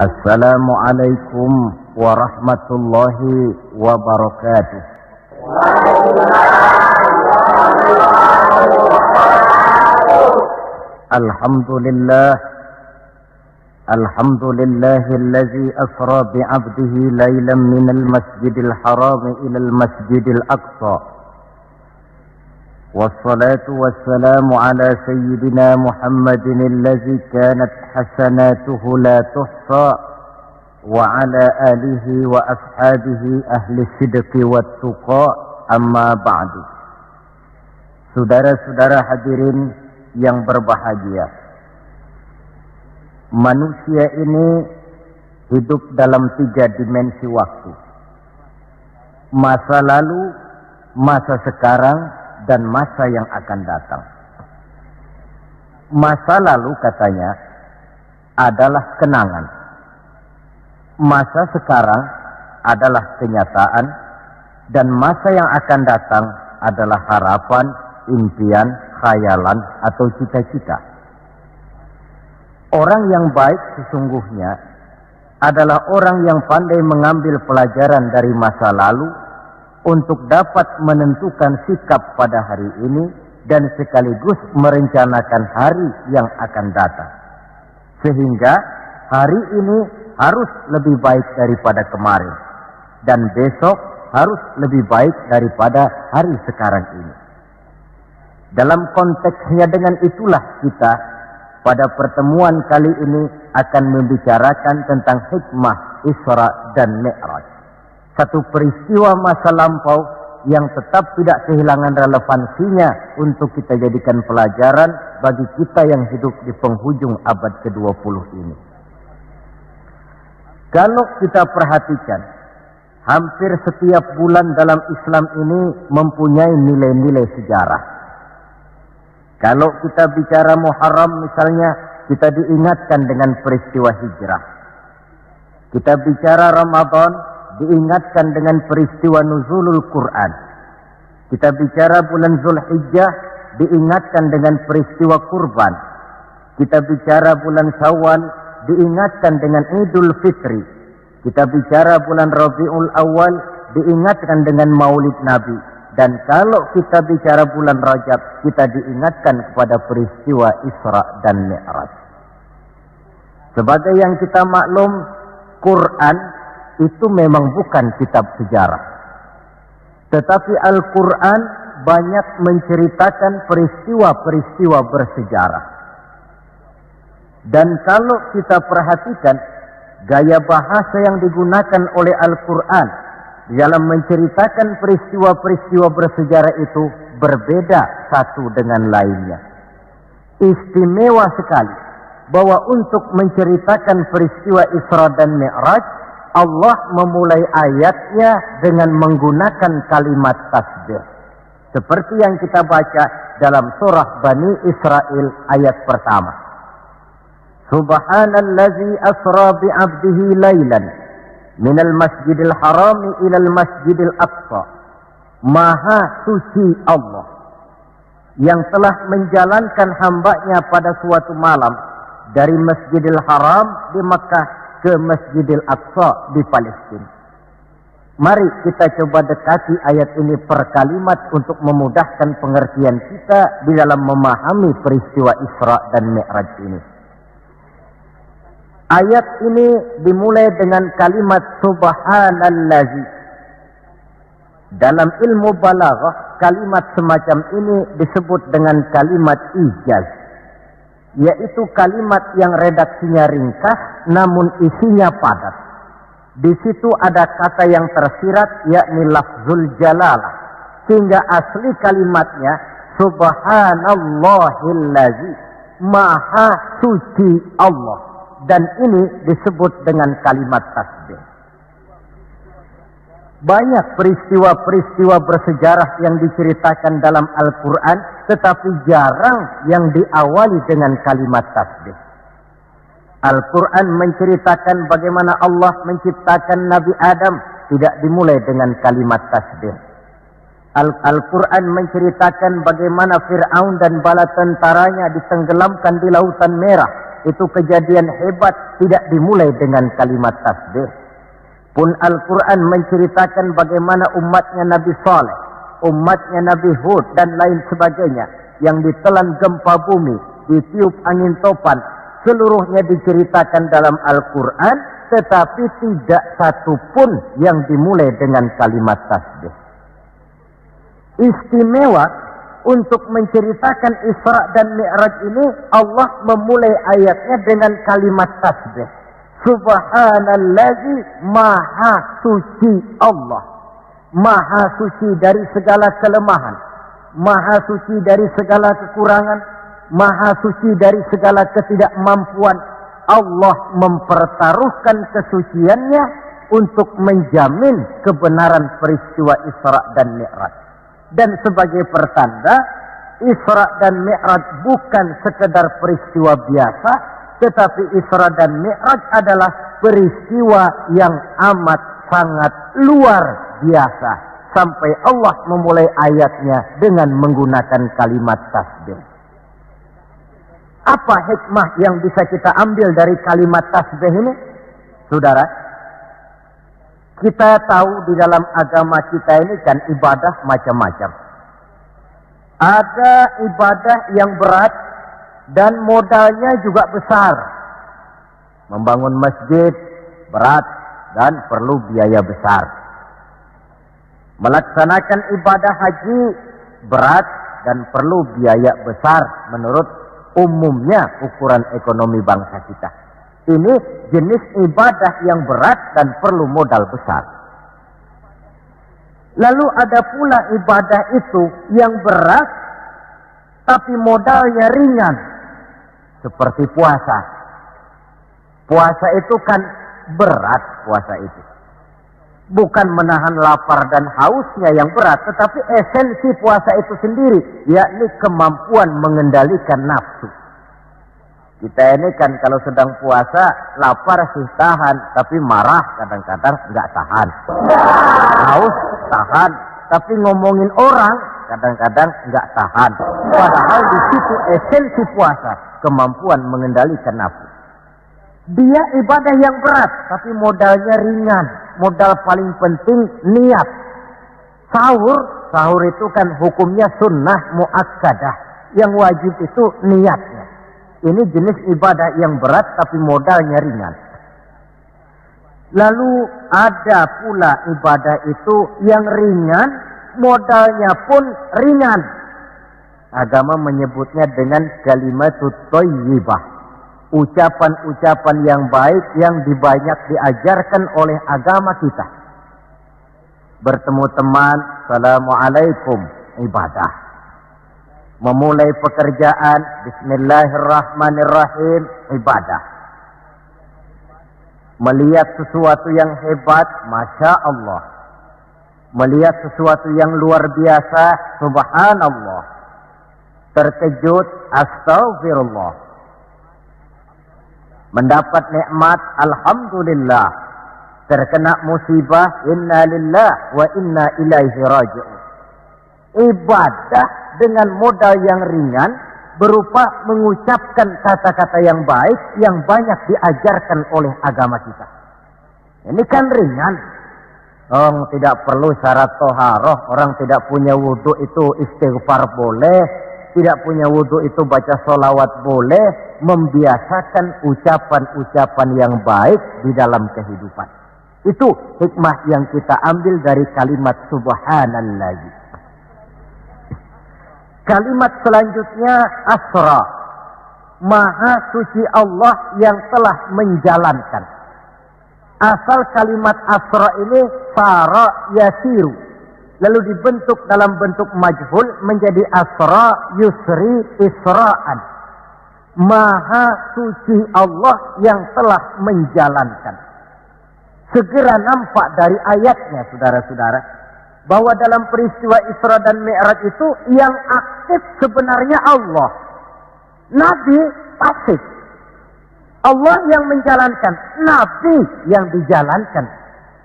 Assalamualaikum warahmatullahi wabarakatuh. Alhamdulillah, alhamdulillahilladzi asra bi'abdihi laylan minal masjidil haram ilal masjidil aqsa. Wassalatu wassalamu ala sayyidina Muhammadin alladzi kanat hasanatuhu la tuhsa wa ala alihi wa ashabihi ahli sidqi wat tuqa, amma ba'du. Saudara-saudara hadirin yang berbahagia, manusia ini hidup dalam 3 dimensi waktu: masa lalu, masa sekarang, dan masa yang akan datang. Masa lalu katanya adalah kenangan, masa sekarang adalah kenyataan, dan masa yang akan datang adalah harapan, impian, khayalan, atau cita-cita. Orang yang baik sesungguhnya adalah orang yang pandai mengambil pelajaran dari masa lalu untuk dapat menentukan sikap pada hari ini dan sekaligus merencanakan hari yang akan datang. Sehingga hari ini harus lebih baik daripada kemarin, dan besok harus lebih baik daripada hari sekarang ini. Dalam konteksnya dengan itulah kita pada pertemuan kali ini akan membicarakan tentang hikmah Isra dan Mi'raj. Satu peristiwa masa lampau yang tetap tidak kehilangan relevansinya untuk kita jadikan pelajaran bagi kita yang hidup di penghujung abad ke-20 ini. Kalau kita perhatikan, hampir setiap bulan dalam Islam ini mempunyai nilai-nilai sejarah. Kalau kita bicara Muharram misalnya, kita diingatkan dengan peristiwa hijrah. Kita bicara Ramadan, diingatkan dengan peristiwa nuzulul Quran. Kita bicara bulan Zulhijjah, diingatkan dengan peristiwa kurban. Kita bicara bulan Syawal, diingatkan dengan Idul Fitri. Kita bicara bulan Rabiul Awal, diingatkan dengan Maulid Nabi. Dan kalau kita bicara bulan Rajab, kita diingatkan kepada peristiwa Isra dan Mi'raj. Sebagai yang kita maklum, Quran itu memang bukan kitab sejarah. Tetapi Al-Quran banyak menceritakan peristiwa-peristiwa bersejarah. Dan kalau kita perhatikan, gaya bahasa yang digunakan oleh Al-Quran dalam menceritakan peristiwa-peristiwa bersejarah itu berbeda satu dengan lainnya. Istimewa sekali bahwa untuk menceritakan peristiwa Isra dan Mi'raj, Allah memulai ayatnya dengan menggunakan kalimat tasbih. Seperti yang kita baca dalam surah Bani Israel ayat pertama. Subhanallazi asra bi'abdihi laylan minal masjidil harami ilal masjidil aqsa. Maha suci Allah yang telah menjalankan hambanya pada suatu malam dari Masjidil Haram di Makkah ke Masjidil Aqsa di Palestina. Mari kita coba dekati ayat ini per kalimat untuk memudahkan pengertian kita di dalam memahami peristiwa Isra dan Mi'raj ini. Ayat ini dimulai dengan kalimat Subhanallazi. Dalam ilmu balaghah, kalimat semacam ini disebut dengan kalimat ijaz, yaitu kalimat yang redaksinya ringkas namun isinya padat. Di situ ada kata yang tersirat, yakni lafzul jalalah, sehingga asli kalimatnya Subhanallahillazi, maha suci Allah, dan ini disebut dengan kalimat tasbih. Banyak peristiwa-peristiwa bersejarah yang diceritakan dalam Al-Quran, tetapi jarang yang diawali dengan kalimat tasbih. Al-Quran menceritakan bagaimana Allah menciptakan Nabi Adam, tidak dimulai dengan kalimat tasbih. Al-Quran menceritakan bagaimana Fir'aun dan bala tentaranya ditenggelamkan di Lautan Merah, itu kejadian hebat tidak dimulai dengan kalimat tasbih. Pun Al-Quran menceritakan bagaimana umatnya Nabi Saleh, umatnya Nabi Hud dan lain sebagainya yang ditelan gempa bumi, ditiup angin topan, seluruhnya diceritakan dalam Al-Quran, tetapi tidak satu pun yang dimulai dengan kalimat tasbih. Istimewa untuk menceritakan Isra dan Mi'raj ini, Allah memulai ayatnya dengan kalimat tasbih. Subhanallazi, maha suci Allah. Maha suci dari segala kelemahan. Maha suci dari segala kekurangan. Maha suci dari segala ketidakmampuan. Allah mempertaruhkan kesuciannya untuk menjamin kebenaran peristiwa Isra dan Mi'raj. Dan sebagai pertanda, Isra dan Mi'raj bukan sekedar peristiwa biasa, tetapi Isra dan Mi'raj adalah peristiwa yang amat sangat luar biasa. Sampai Allah memulai ayatnya dengan menggunakan kalimat tasbih. Apa hikmah yang bisa kita ambil dari kalimat tasbih ini? Saudara, kita tahu di dalam agama kita ini kan ibadah macam-macam. Ada ibadah yang berat dan modalnya juga besar. Membangun masjid berat dan perlu biaya besar. Melaksanakan ibadah haji berat dan perlu biaya besar menurut umumnya ukuran ekonomi bangsa kita. Ini jenis ibadah yang berat dan perlu modal besar. Lalu ada pula ibadah itu yang berat tapi modalnya ringan. Seperti puasa. Puasa itu kan berat, puasa itu. Bukan menahan lapar dan hausnya yang berat, tetapi esensi puasa itu sendiri, yakni kemampuan mengendalikan nafsu. Kita ini kan kalau sedang puasa, lapar sih tahan, tapi marah kadang-kadang nggak tahan. Haus tahan, tapi ngomongin orang kadang-kadang nggak tahan. Padahal di situ esensi puasa, kemampuan mengendalikan nafsu. Dia ibadah yang berat, tapi modalnya ringan. Modal paling penting niat. Sahur itu kan hukumnya sunnah muakkadah. Yang wajib itu niatnya. Ini jenis ibadah yang berat, tapi modalnya ringan. Lalu ada pula ibadah itu yang ringan, modalnya pun ringan. Agama menyebutnya dengan kalimatut thayyibah. Ucapan-ucapan yang baik yang dibanyak diajarkan oleh agama kita. Bertemu teman, assalamualaikum, ibadah. Memulai pekerjaan, bismillahirrahmanirrahim, ibadah. Melihat sesuatu yang hebat, masya Allah. Melihat sesuatu yang luar biasa, subhanallah. Terkejut, astagfirullah. Mendapat nikmat, alhamdulillah. Terkena musibah, inna lillah wa inna ilaihi raji'un. Ibadah dengan modal yang ringan berupa mengucapkan kata-kata yang baik yang banyak diajarkan oleh agama kita. Ini kan ringan. Orang tidak perlu syarat toharoh, orang tidak punya wudhu itu istighfar boleh. Tidak punya wudhu itu baca sholawat boleh. Membiasakan ucapan-ucapan yang baik di dalam kehidupan. Itu hikmah yang kita ambil dari kalimat subhanallah. Kalimat selanjutnya asra. Maha suci Allah yang telah menjalankan. Asal kalimat asra ini sara yasiru. Lalu dibentuk dalam bentuk majhul menjadi asra yusri isra'an. Maha suci Allah yang telah menjalankan. Segera nampak dari ayatnya, saudara-saudara, bahwa dalam peristiwa Isra dan Mi'raj itu yang aktif sebenarnya Allah. Nabi pasif. Allah yang menjalankan, Nabi yang dijalankan.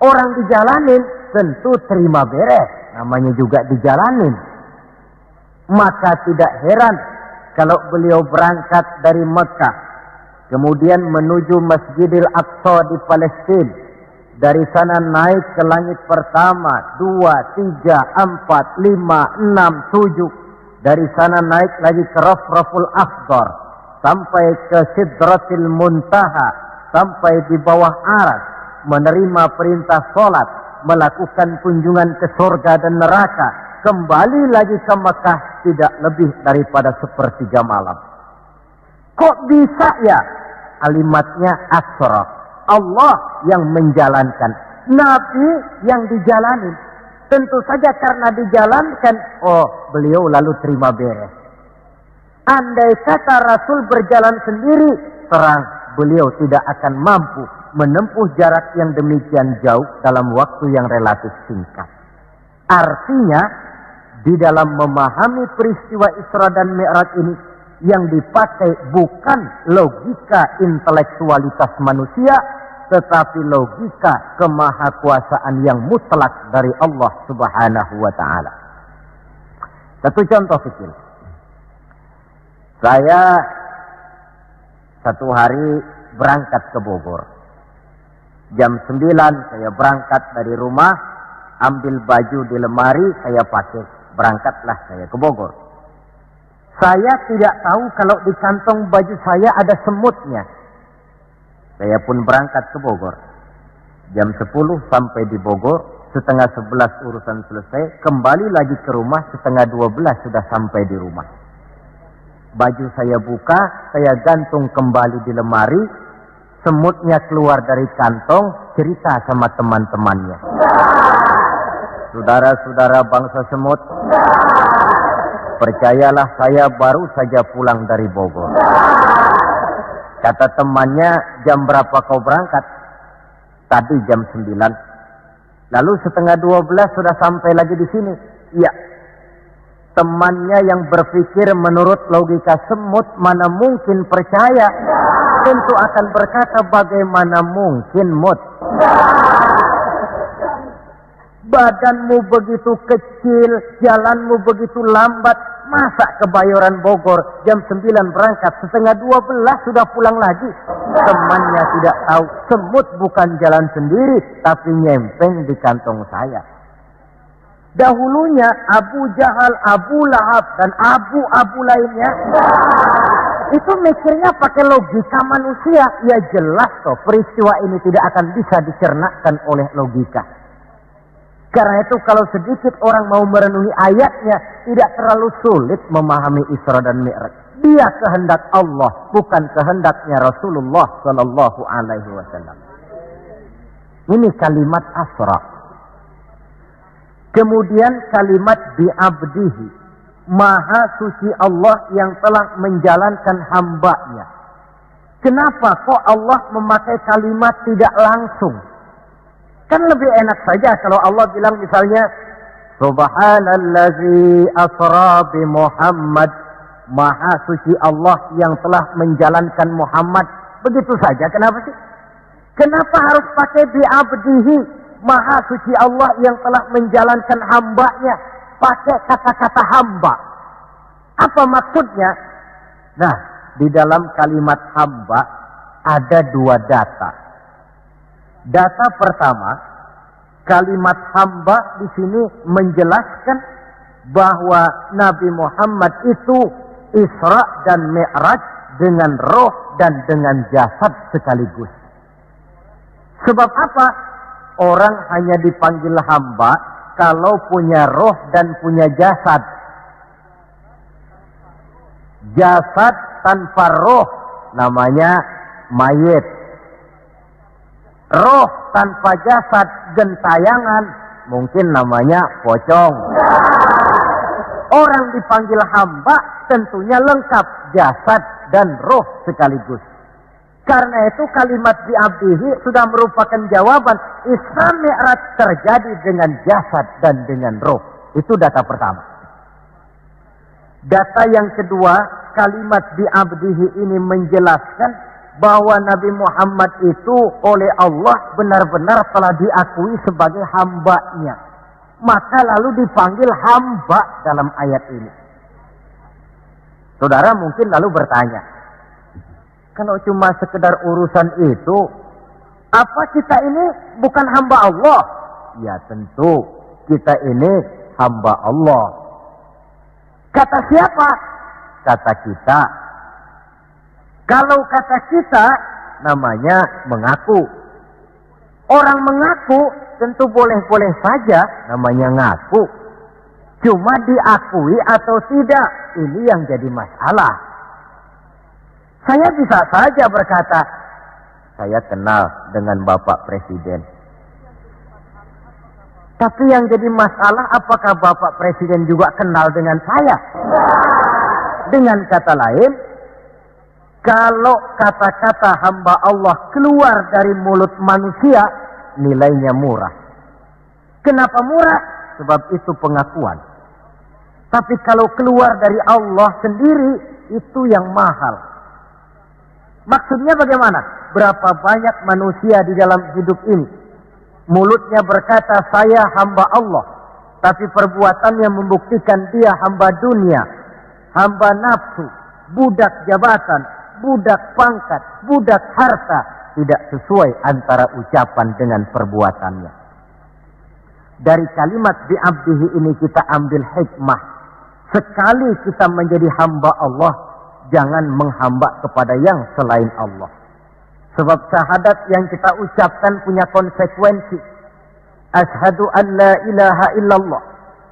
Orang dijalanin tentu terima beres, namanya juga dijalanin. Maka tidak heran kalau beliau berangkat dari Mekah kemudian menuju Masjidil Aqsa di Palestina. Dari sana naik ke langit pertama, 2, 3, 4, 5, 6, 7. Dari sana naik lagi ke Rafraful Akhdar, sampai ke Sidratil Muntaha, sampai di bawah Aras, menerima perintah sholat, melakukan kunjungan ke surga dan neraka, kembali lagi ke Mekah tidak lebih daripada 1/3 malam. Kok bisa ya? Kalimatnya Asra. Allah yang menjalankan, Nabi yang dijalani. Tentu saja karena dijalankan, beliau lalu terima beres. Andai kata Rasul berjalan sendiri, terang beliau tidak akan mampu menempuh jarak yang demikian jauh dalam waktu yang relatif singkat. Artinya, di dalam memahami peristiwa Isra dan Mi'raj ini, yang dipakai bukan logika intelektualitas manusia, tetapi logika kemahakuasaan yang mutlak dari Allah Subhanahu wa ta'ala. Satu contoh kecil. Saya satu hari berangkat ke Bogor. Jam 9 saya berangkat dari rumah, ambil baju di lemari, saya pakai, berangkatlah saya ke Bogor. Saya tidak tahu kalau di kantong baju saya ada semutnya. Saya pun berangkat ke Bogor. Jam 10 sampai di Bogor, setengah 11 urusan selesai, kembali lagi ke rumah, setengah 12 sudah sampai di rumah. Baju saya buka, saya gantung kembali di lemari, semutnya keluar dari kantong, cerita sama teman-temannya. Saudara-saudara bangsa semut, percayalah saya baru saja pulang dari Bogor. Kata temannya, jam berapa kau berangkat? Tadi jam 9. Lalu setengah 12 sudah sampai lagi di sini. Iya. Temannya yang berpikir menurut logika semut, mana mungkin percaya. Tentu akan berkata, bagaimana mungkin mut? Badanmu begitu kecil, jalanmu begitu lambat, masa ke Bayoran Bogor jam 9 berangkat, setengah 12 sudah pulang lagi? Temannya tidak tahu, semut bukan jalan sendiri, tapi nyempeng di kantong saya. Dahulunya Abu Jahal, Abu Lahab, dan abu-abu lainnya, itu mikirnya pakai logika manusia. Ya jelas toh, peristiwa ini tidak akan bisa dicernakan oleh logika. Karena itu kalau sedikit orang mau merenungi ayatnya, tidak terlalu sulit memahami Isra dan Mi'raj. Dia kehendak Allah, bukan kehendaknya Rasulullah Sallallahu Alaihi Wasallam. Ini kalimat Asra. Kemudian kalimat bi'abdihi, Maha suci Allah yang telah menjalankan hambanya. Kenapa kok Allah memakai kalimat tidak langsung? Kan lebih enak saja kalau Allah bilang misalnya, Subhanallazi asra bi Muhammad, Maha suci Allah yang telah menjalankan Muhammad. Begitu saja, kenapa sih? Kenapa harus pakai bi'abdihi, Maha suci Allah yang telah menjalankan hambanya? Pakai kata-kata hamba. Apa maksudnya? Nah, di dalam kalimat hamba ada dua data. Data pertama, kalimat hamba di sini menjelaskan bahwa Nabi Muhammad itu Isra dan Mi'raj dengan roh dan dengan jasad sekaligus. Sebab apa? Orang hanya dipanggil hamba kalau punya roh dan punya jasad. Jasad tanpa roh namanya mayit. Roh tanpa jasad gentayangan, mungkin namanya pocong. Orang dipanggil hamba tentunya lengkap jasad dan roh sekaligus. Karena itu kalimat bi'abdihi sudah merupakan jawaban Isra Mi'raj terjadi dengan jasad dan dengan roh. Itu data pertama. Data yang kedua, kalimat bi'abdihi ini menjelaskan bahwa Nabi Muhammad itu oleh Allah benar-benar telah diakui sebagai hambanya. Maka lalu dipanggil hamba dalam ayat ini. Saudara mungkin lalu bertanya, Kalau cuma sekedar urusan itu, apa kita ini bukan hamba Allah? Ya tentu, kita ini hamba Allah. Kata siapa? Kata kita. Kalau kata kita, namanya mengaku. Orang mengaku tentu boleh-boleh saja, namanya ngaku. Cuma diakui atau tidak, ini yang jadi masalah. Saya bisa saja berkata, saya kenal dengan Bapak Presiden. Tapi yang jadi masalah, apakah Bapak Presiden juga kenal dengan saya? Dengan kata lain, kalau kata-kata hamba Allah keluar dari mulut manusia, nilainya murah. Kenapa murah? Sebab itu pengakuan. Tapi kalau keluar dari Allah sendiri, itu yang mahal. Maksudnya bagaimana? Berapa banyak manusia di dalam hidup ini, mulutnya berkata saya hamba Allah, tapi perbuatannya membuktikan dia hamba dunia, hamba nafsu, budak jabatan, budak pangkat, budak harta. Tidak sesuai antara ucapan dengan perbuatannya. Dari kalimat bi'abdihi ini kita ambil hikmah. Sekali kita menjadi hamba Allah, jangan menghamba kepada yang selain Allah. Sebab syahadat yang kita ucapkan punya konsekuensi. Asyhadu an la ilaha illallah.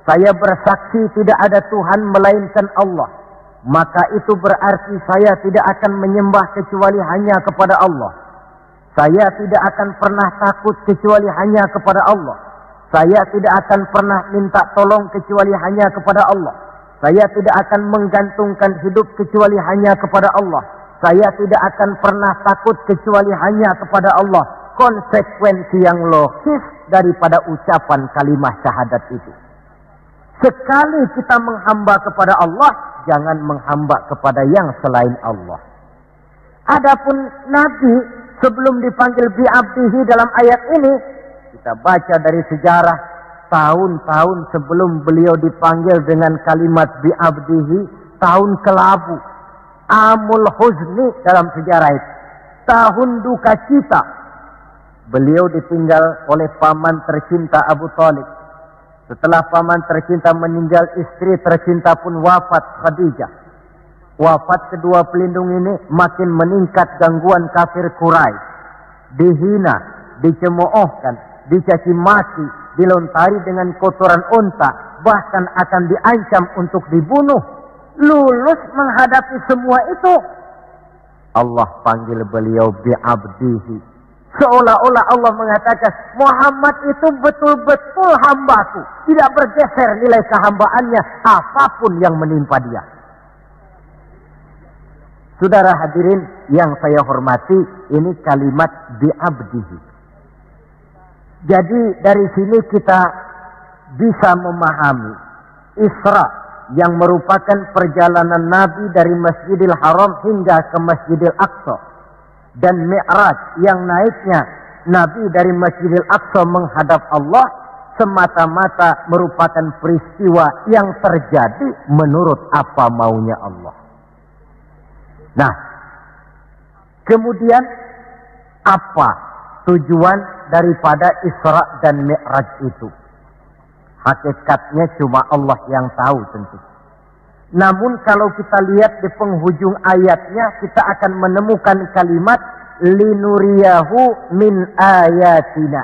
Saya bersaksi tidak ada Tuhan melainkan Allah. Maka itu berarti saya tidak akan menyembah kecuali hanya kepada Allah. Saya tidak akan pernah takut kecuali hanya kepada Allah. Saya tidak akan pernah minta tolong kecuali hanya kepada Allah. Saya tidak akan menggantungkan hidup kecuali hanya kepada Allah. Saya tidak akan pernah takut kecuali hanya kepada Allah. Konsekuensi yang logis daripada ucapan kalimat syahadat itu. Sekali kita menghamba kepada Allah, jangan menghamba kepada yang selain Allah. Adapun Nabi sebelum dipanggil bi'abdihi dalam ayat ini, kita baca dari sejarah. Tahun-tahun sebelum beliau dipanggil dengan kalimat bi'abdihi, tahun kelabu, amul huzni dalam sejarah itu, tahun duka cita. Beliau ditinggal oleh paman tercinta Abu Thalib. Setelah paman tercinta meninggal, istri tercinta pun wafat, Khadijah. Wafat kedua pelindung ini makin meningkat gangguan kafir Quraisy. Dihina, dicemoohkan, dicaci maki, dilontari dengan kotoran unta, bahkan akan diancam untuk dibunuh. Lulus menghadapi semua itu, Allah panggil beliau bi'abdihi. Seolah-olah Allah mengatakan, Muhammad itu betul-betul hambaku, tidak bergeser nilai kehambaannya apapun yang menimpa dia. Saudara hadirin yang saya hormati, ini kalimat bi'abdihi. Jadi dari sini kita bisa memahami Isra yang merupakan perjalanan Nabi dari Masjidil Haram hingga ke Masjidil Aqsa, dan Mi'raj yang naiknya Nabi dari Masjidil Aqsa menghadap Allah semata-mata merupakan peristiwa yang terjadi menurut apa maunya Allah. Nah, kemudian apa tujuan daripada Isra dan Mi'raj itu? Hakikatnya cuma Allah yang tahu tentu. Namun kalau kita lihat di penghujung ayatnya, kita akan menemukan kalimat linuriyahu min ayatina.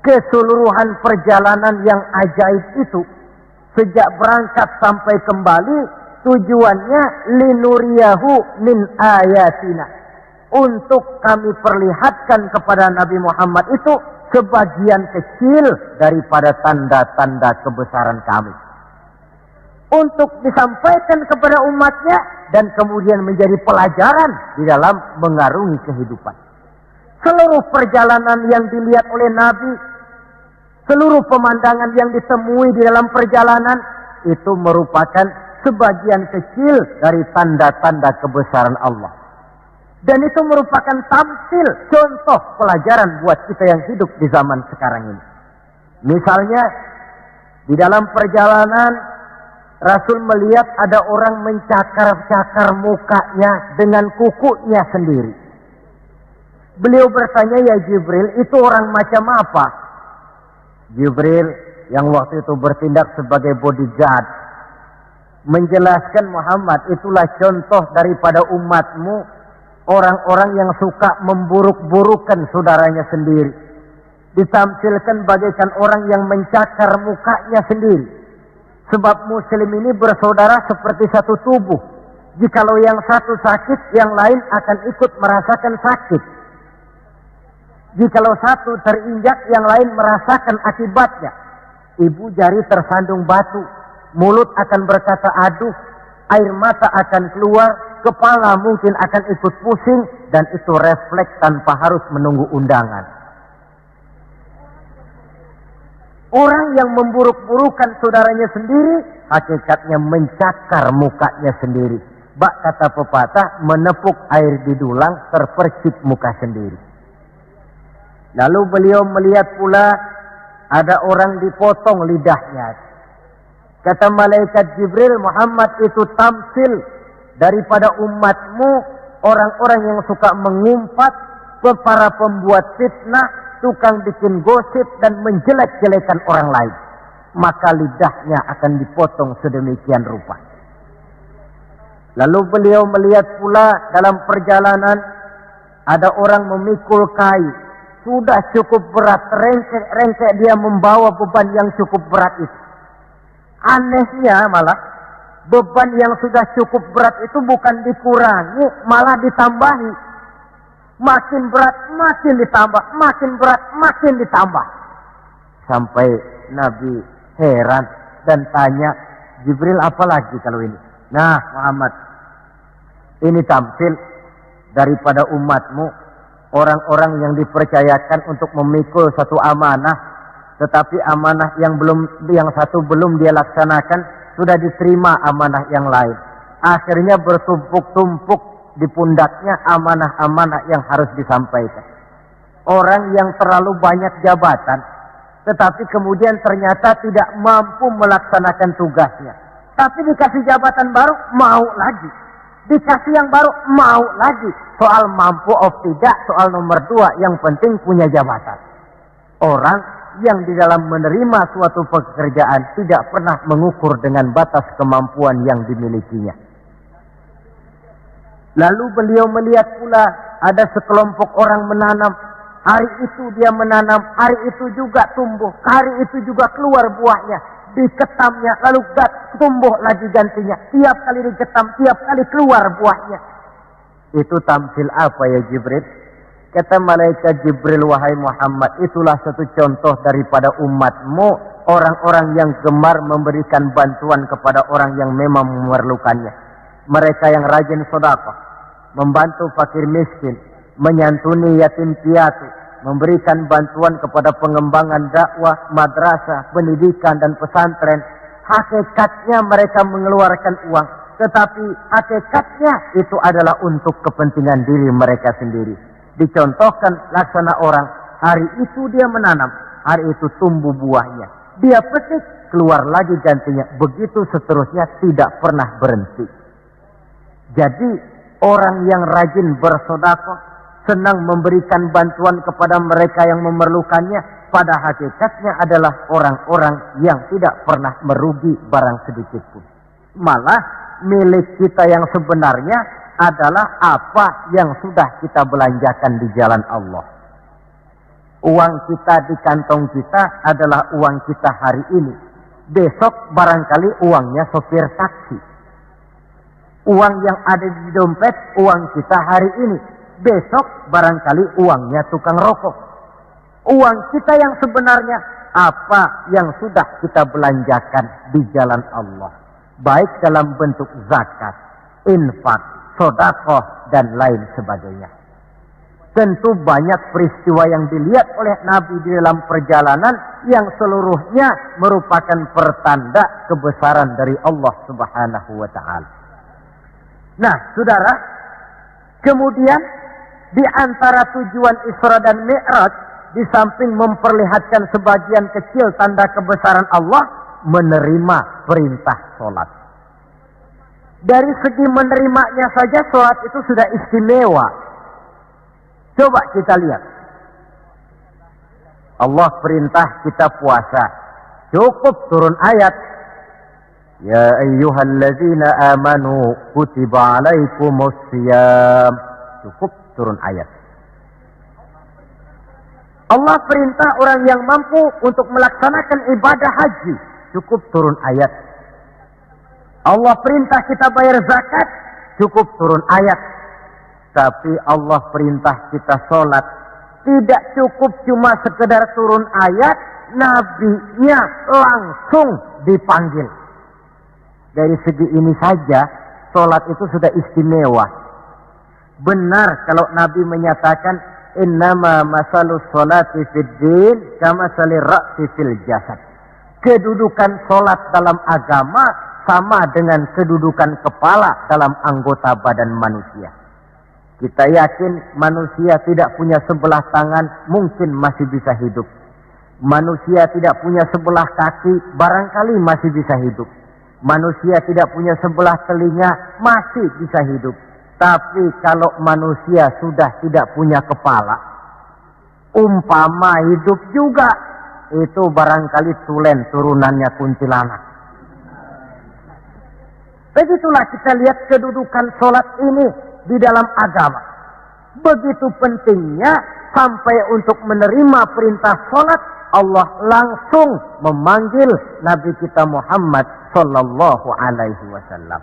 Keseluruhan perjalanan yang ajaib itu, sejak berangkat sampai kembali, tujuannya linuriyahu min ayatina. Untuk kami perlihatkan kepada Nabi Muhammad itu sebagian kecil daripada tanda-tanda kebesaran kami. Untuk disampaikan kepada umatnya dan kemudian menjadi pelajaran di dalam mengarungi kehidupan. Seluruh perjalanan yang dilihat oleh Nabi, seluruh pemandangan yang ditemui di dalam perjalanan, itu merupakan sebagian kecil dari tanda-tanda kebesaran Allah. Dan itu merupakan tampil contoh pelajaran buat kita yang hidup di zaman sekarang ini. Misalnya, di dalam perjalanan Rasul melihat ada orang mencakar-cakar mukanya dengan kukunya sendiri. Beliau bertanya, ya Jibril, itu orang macam apa? Jibril yang waktu itu bertindak sebagai bodyguard menjelaskan, Muhammad, itulah contoh daripada umatmu, orang-orang yang suka memburuk-burukan saudaranya sendiri. Ditamsilkan bagaikan orang yang mencakar mukanya sendiri. Sebab muslim ini bersaudara seperti satu tubuh. Jikalau yang satu sakit, yang lain akan ikut merasakan sakit. Jikalau satu terinjak, yang lain merasakan akibatnya. Ibu jari tersandung batu, mulut akan berkata aduh, air mata akan keluar, kepala mungkin akan ikut pusing, dan itu refleks tanpa harus menunggu undangan. Orang yang memburuk-burukan saudaranya sendiri, hakikatnya mencakar mukanya sendiri. Bak kata pepatah, menepuk air di dulang, terpercik muka sendiri. Lalu beliau melihat pula ada orang dipotong lidahnya. Kata malaikat Jibril, Muhammad, itu tamsil daripada umatmu, orang-orang yang suka mengumpat, para pembuat fitnah, tukang bikin gosip dan menjelek-jelekan orang lain. Maka lidahnya akan dipotong sedemikian rupa. Lalu beliau melihat pula dalam perjalanan ada orang memikul kayu. Sudah cukup berat, rengkek dia membawa beban yang cukup berat itu. Anehnya malah beban yang sudah cukup berat itu bukan dikurangi, malah ditambahi. Makin berat, makin ditambah. Makin berat, makin ditambah. Sampai Nabi heran dan tanya, Jibril, apa lagi kalau ini? Nah, Muhammad, ini tamsil daripada umatmu, orang-orang yang dipercayakan untuk memikul satu amanah, tetapi amanah yang satu belum dia laksanakan, sudah diterima amanah yang lain. Akhirnya bertumpuk-tumpuk di pundaknya amanah-amanah yang harus disampaikan. Orang yang terlalu banyak jabatan, tetapi kemudian ternyata tidak mampu melaksanakan tugasnya. Tapi dikasih jabatan baru, mau lagi. Dikasih yang baru, mau lagi. Soal mampu of tidak, soal nomor 2, yang penting punya jabatan. Orang yang di dalam menerima suatu pekerjaan tidak pernah mengukur dengan batas kemampuan yang dimilikinya. Lalu beliau melihat pula ada sekelompok orang menanam. Hari itu dia menanam, hari itu juga tumbuh, hari itu juga keluar buahnya. Diketamnya, lalu tumbuh lagi gantinya. Tiap kali diketam, tiap kali keluar buahnya. Itu tamsil apa ya Jibril? Kata malaikat Jibril, wahai Muhammad, itulah satu contoh daripada umatmu, orang-orang yang gemar memberikan bantuan kepada orang yang memang memerlukannya. Mereka yang rajin sedekah, membantu fakir miskin, menyantuni yatim piatu, memberikan bantuan kepada pengembangan dakwah, madrasah, pendidikan dan pesantren. Hakikatnya mereka mengeluarkan uang, tetapi hakikatnya itu adalah untuk kepentingan diri mereka sendiri. Dicontohkan laksana orang, hari itu dia menanam, hari itu tumbuh buahnya. Dia petik, keluar lagi gantinya. Begitu seterusnya, tidak pernah berhenti. Jadi orang yang rajin bersedekah, senang memberikan bantuan kepada mereka yang memerlukannya, pada hakikatnya adalah orang-orang yang tidak pernah merugi barang sedikit pun. Malah milik kita yang sebenarnya adalah apa yang sudah kita belanjakan di jalan Allah. Uang kita di kantong kita adalah uang kita hari ini. Besok barangkali uangnya sopir taksi. Uang yang ada di dompet, uang kita hari ini. Besok barangkali uangnya tukang rokok. Uang kita yang sebenarnya, apa yang sudah kita belanjakan di jalan Allah. Baik dalam bentuk zakat, infak, sedekah, dan lain sebagainya. Tentu banyak peristiwa yang dilihat oleh Nabi di dalam perjalanan yang seluruhnya merupakan pertanda kebesaran dari Allah Subhanahu wa Ta'ala. Nah, saudara, kemudian di antara tujuan Isra dan Mi'raj, di samping memperlihatkan sebagian kecil tanda kebesaran Allah, menerima perintah sholat. Dari segi menerimanya saja sholat itu sudah istimewa. Coba kita lihat. Allah perintah kita puasa. Cukup turun ayat. Ya ayyuhalladzina amanu kutiba alaikumus siyam. Cukup turun ayat. Allah perintah orang yang mampu untuk melaksanakan ibadah haji. Cukup turun ayat. Allah perintah kita bayar zakat. Cukup turun ayat. Tapi Allah perintah kita sholat. Tidak cukup cuma sekedar turun ayat. Nabinya langsung dipanggil. Dari segi ini saja, sholat itu sudah istimewa. Benar kalau Nabi menyatakan, innama masalus sholati fid din kama salir ra'si fil jasad. Kedudukan sholat dalam agama sama dengan kedudukan kepala dalam anggota badan manusia. Kita yakin manusia tidak punya sebelah tangan, mungkin masih bisa hidup. Manusia tidak punya sebelah kaki, barangkali masih bisa hidup. Manusia tidak punya sebelah telinga, masih bisa hidup. Tapi kalau manusia sudah tidak punya kepala, umpama hidup juga, itu barangkali tulen turunannya kuntilanak. Begitulah kita lihat kedudukan sholat ini di dalam agama. Begitu pentingnya sampai untuk menerima perintah sholat, Allah langsung memanggil Nabi kita Muhammad sallallahu alaihi wasallam.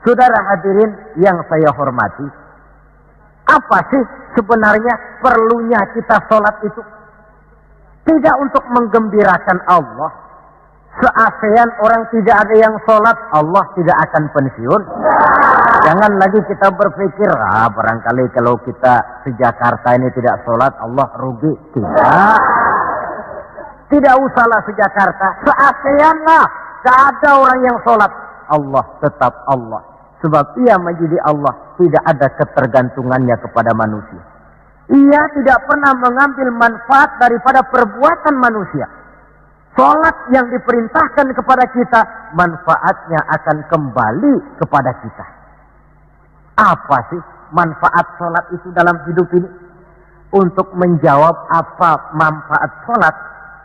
Saudara hadirin yang saya hormati, apa sih sebenarnya perlunya kita sholat itu? Tidak untuk menggembirakan Allah. Se-ASEAN orang tidak ada yang sholat, Allah tidak akan pensiun. Jangan lagi kita berpikir, barangkali kalau kita di Jakarta ini tidak sholat, Allah rugi. Tidak. Tidak usahlah se Jakarta, se-ASEAN lah. Tidak ada orang yang sholat. Allah tetap Allah. Sebab ia menjadi Allah, tidak ada ketergantungannya kepada manusia. Ia tidak pernah mengambil manfaat daripada perbuatan manusia. Sholat yang diperintahkan kepada kita, manfaatnya akan kembali kepada kita. Apa sih manfaat sholat itu dalam hidup ini? Untuk menjawab apa manfaat sholat,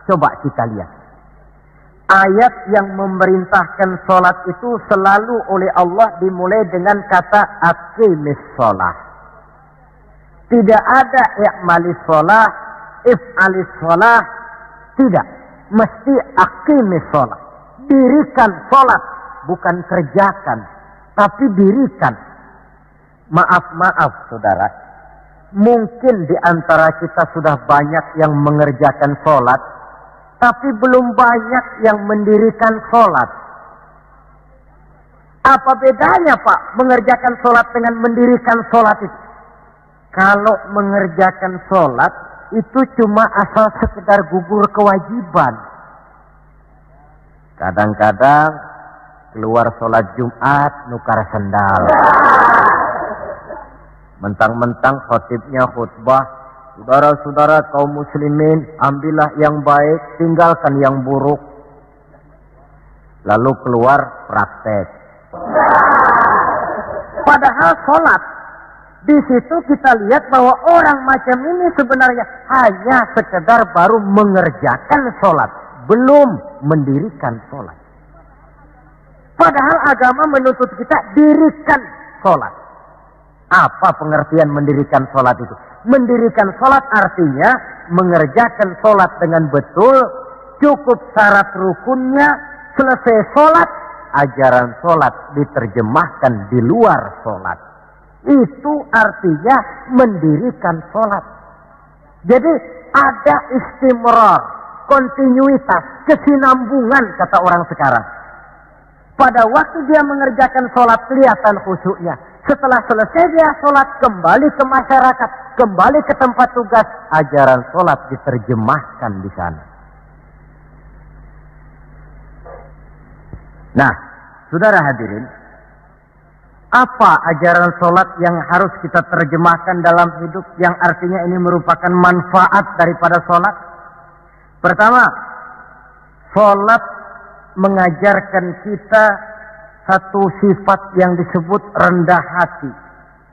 coba kita lihat. Ayat yang memerintahkan sholat itu selalu oleh Allah dimulai dengan kata aqimis sholat. Tidak ada i'malis sholat, if'alis sholat. Tidak. Mesti aqimis sholat. Dirikan sholat. Bukan kerjakan. Tapi dirikan. Maaf saudara. Mungkin di antara kita sudah banyak yang mengerjakan sholat. Tapi belum banyak yang mendirikan sholat. Apa bedanya Pak mengerjakan sholat dengan mendirikan sholat itu? Kalau mengerjakan sholat itu cuma asal sekedar gugur kewajiban. Kadang-kadang keluar sholat Jumat nukar sendal. Mentang-mentang khotibnya khutbah, saudara-saudara kaum muslimin, ambillah yang baik, tinggalkan yang buruk. Lalu keluar praktek. Padahal sholat, di situ kita lihat bahwa orang macam ini sebenarnya hanya sekedar baru mengerjakan sholat, belum mendirikan sholat. Padahal agama menuntut kita dirikan sholat. Apa pengertian mendirikan sholat itu? Mendirikan sholat artinya mengerjakan sholat dengan betul, cukup syarat rukunnya, selesai sholat, ajaran sholat diterjemahkan di luar sholat. Itu artinya mendirikan sholat. Jadi ada istimrar, kontinuitas, kesinambungan kata orang sekarang. Pada waktu dia mengerjakan sholat kelihatan khusyuknya. Setelah selesai dia sholat, kembali ke masyarakat, kembali ke tempat tugas, ajaran sholat diterjemahkan di sana. Nah, saudara hadirin, apa ajaran sholat yang harus kita terjemahkan dalam hidup, yang artinya ini merupakan manfaat daripada sholat? Pertama, Salat mengajarkan kita satu sifat yang disebut rendah hati.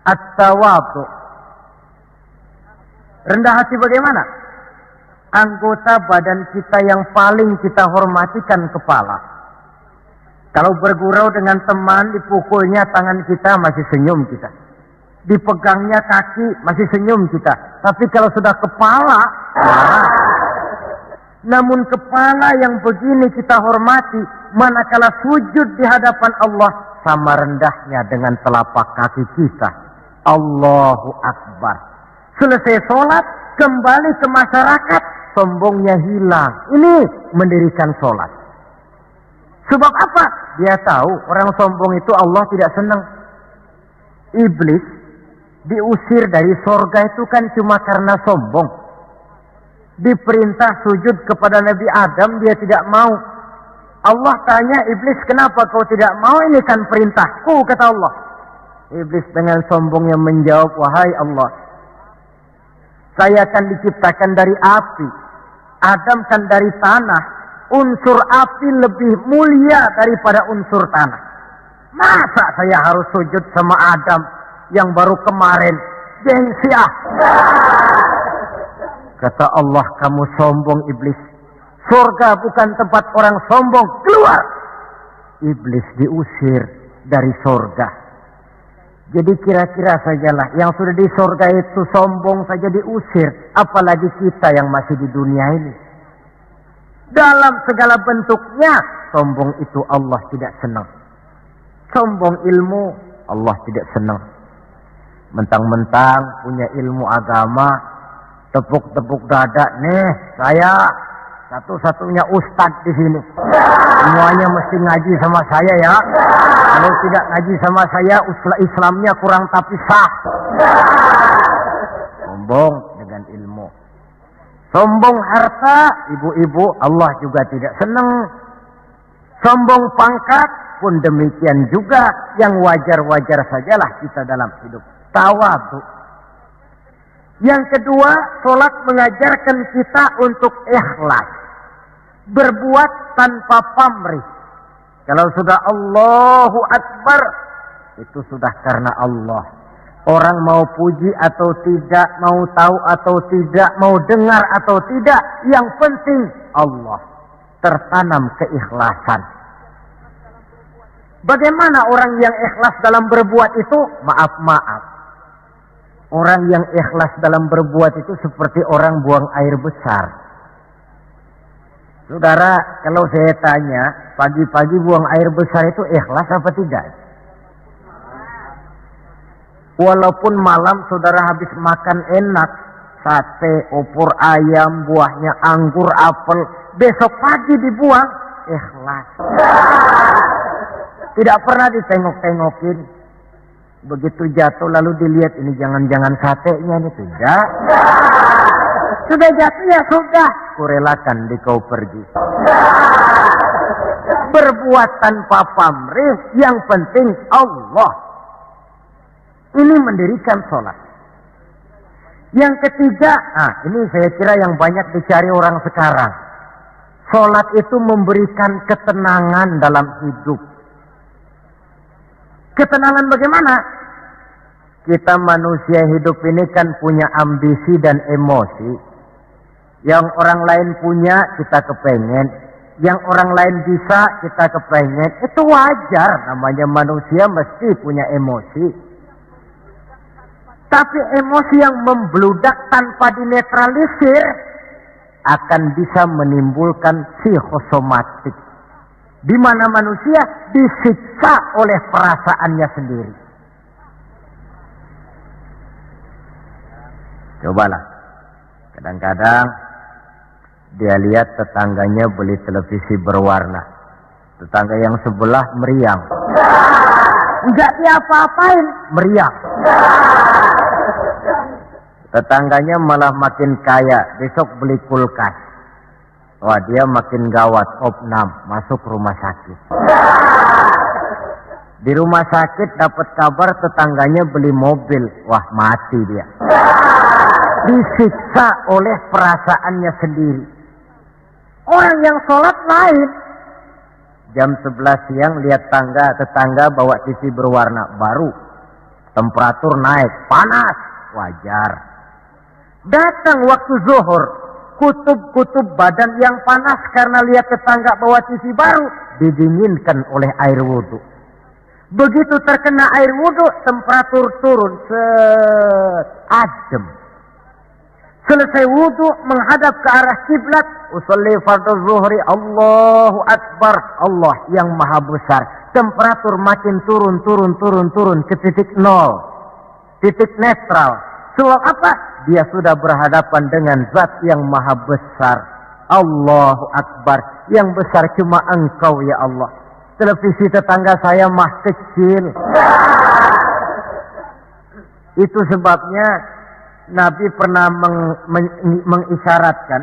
At-tawadhu. Rendah hati bagaimana? Anggota badan kita yang paling kita hormatikan kepala. Kalau bergurau dengan teman, dipukulnya tangan kita, masih senyum kita. Dipegangnya kaki, masih senyum kita. Tapi kalau sudah kepala, marah. Namun kepala yang begini kita hormati, manakala sujud di hadapan Allah, sama rendahnya dengan telapak kaki kita. Allahu Akbar. Selesai sholat, kembali ke masyarakat, sombongnya hilang. Ini mendirikan sholat. Sebab apa? Dia tahu orang sombong itu Allah tidak senang. Iblis diusir dari sorga itu kan cuma karena sombong. Diperintah sujud kepada Nabi Adam, dia tidak mau. Allah tanya Iblis, kenapa kau tidak mau? Ini kan perintahku, kata Allah. Iblis dengan sombongnya menjawab, wahai Allah, saya akan diciptakan dari api, Adam kan dari tanah. Unsur api lebih mulia daripada unsur tanah. Masa saya harus sujud sama Adam yang baru kemarin? Gengsi ah. Kata Allah, kamu sombong Iblis. Surga bukan tempat orang sombong. Keluar. Iblis diusir dari surga. Jadi kira-kira sajalah yang sudah di surga itu sombong saja diusir. Apalagi kita yang masih di dunia ini. Dalam segala bentuknya, sombong itu Allah tidak senang. Sombong ilmu, Allah tidak senang. Mentang-mentang punya ilmu agama, tepuk-tepuk dada, nih saya satu-satunya ustadz di sini. Semuanya mesti ngaji sama saya ya. Kalau tidak ngaji sama saya, Islamnya kurang tapi sah. Sombong dengan ilmu. Sombong harta, ibu-ibu, Allah juga tidak senang. Sombong pangkat pun demikian juga, yang wajar-wajar sajalah kita dalam hidup. Tawadhu. Yang kedua, sholat mengajarkan kita untuk ikhlas. Berbuat tanpa pamrih. Kalau sudah Allahu Akbar, itu sudah karena Allah. Orang mau puji atau tidak, mau tahu atau tidak, mau dengar atau tidak, yang penting Allah. Tertanam keikhlasan. Bagaimana orang yang ikhlas dalam berbuat itu? Maaf. Orang yang ikhlas dalam berbuat itu seperti orang buang air besar. Saudara, kalau saya tanya, pagi-pagi buang air besar itu ikhlas apa tidak? Walaupun malam saudara habis makan enak, sate, opor ayam, buahnya anggur, apel, besok pagi dibuang, ikhlas. Tidak pernah ditengok-tengokin. Begitu jatuh lalu dilihat, ini jangan-jangan satenya ini, tidak. Sudah jatuh ya sudah, kurelakan di kau pergi. Berbuat tanpa pamrih, yang penting Allah. Ini mendirikan sholat. Yang ketiga, ini saya kira yang banyak dicari orang sekarang. Sholat itu memberikan ketenangan dalam hidup. Ketenangan bagaimana? Kita manusia hidup ini kan punya ambisi dan emosi. Yang orang lain punya, kita kepengen. Yang orang lain bisa, kita kepengen. Itu wajar, namanya manusia mesti punya emosi. Tapi emosi yang membludak tanpa dinetralisir akan bisa menimbulkan psikosomatik. Di mana manusia disiksa oleh perasaannya sendiri. Cobalah. Kadang-kadang dia lihat tetangganya beli televisi berwarna. Tetangga yang sebelah meriang. Enggak diapa-apain, meriang. Tetangganya malah makin kaya, besok beli kulkas. Wah, dia makin gawat, opnam, masuk rumah sakit. Di rumah sakit dapat kabar tetangganya beli mobil, wah mati dia. Disiksa oleh perasaannya sendiri. Orang yang sholat lain. Jam 11 siang lihat tetangga bawa TV berwarna baru. Temperatur naik, panas, wajar. Datang waktu zuhur, kutub-kutub badan yang panas karena lihat tetangga bawa TV baru, didinginkan oleh air wudhu. Begitu terkena air wudhu, temperatur turun, adem. Selesai wudhu, menghadap ke arah kiblat, usolli fardhu zuhri, Allahu Akbar, Allah yang maha besar. Temperatur makin turun ke titik nol, titik netral. Sebab apa? Dia sudah berhadapan dengan zat yang maha besar. Allahu Akbar, yang besar cuma Engkau ya Allah. Televisi tetangga saya mah kecil. Itu sebabnya Nabi pernah mengisyaratkan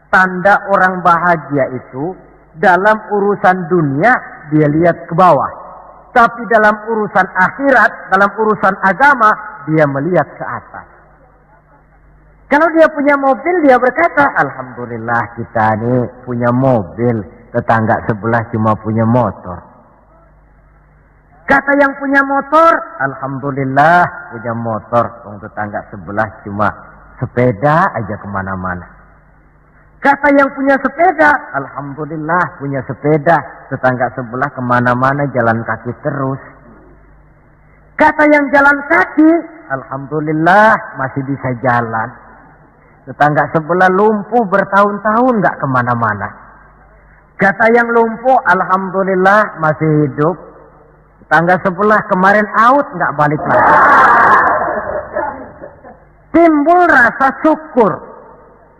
tanda orang bahagia itu dalam urusan dunia dia lihat ke bawah. Tapi dalam urusan akhirat, dalam urusan agama, dia melihat ke atas. Kalau dia punya mobil, dia berkata, Alhamdulillah kita ini punya mobil. Tetangga sebelah cuma punya motor. Kata yang punya motor, Alhamdulillah punya motor. Tetangga sebelah cuma sepeda aja kemana-mana. Kata yang punya sepeda, Alhamdulillah punya sepeda. Tetangga sebelah kemana-mana jalan kaki terus. Kata yang jalan kaki, Alhamdulillah masih bisa jalan. Tetangga sebelah lumpuh bertahun-tahun gak kemana-mana. Kata yang lumpuh, Alhamdulillah masih hidup. Tetangga sebelah kemarin out, nggak balik lagi. Timbul rasa syukur.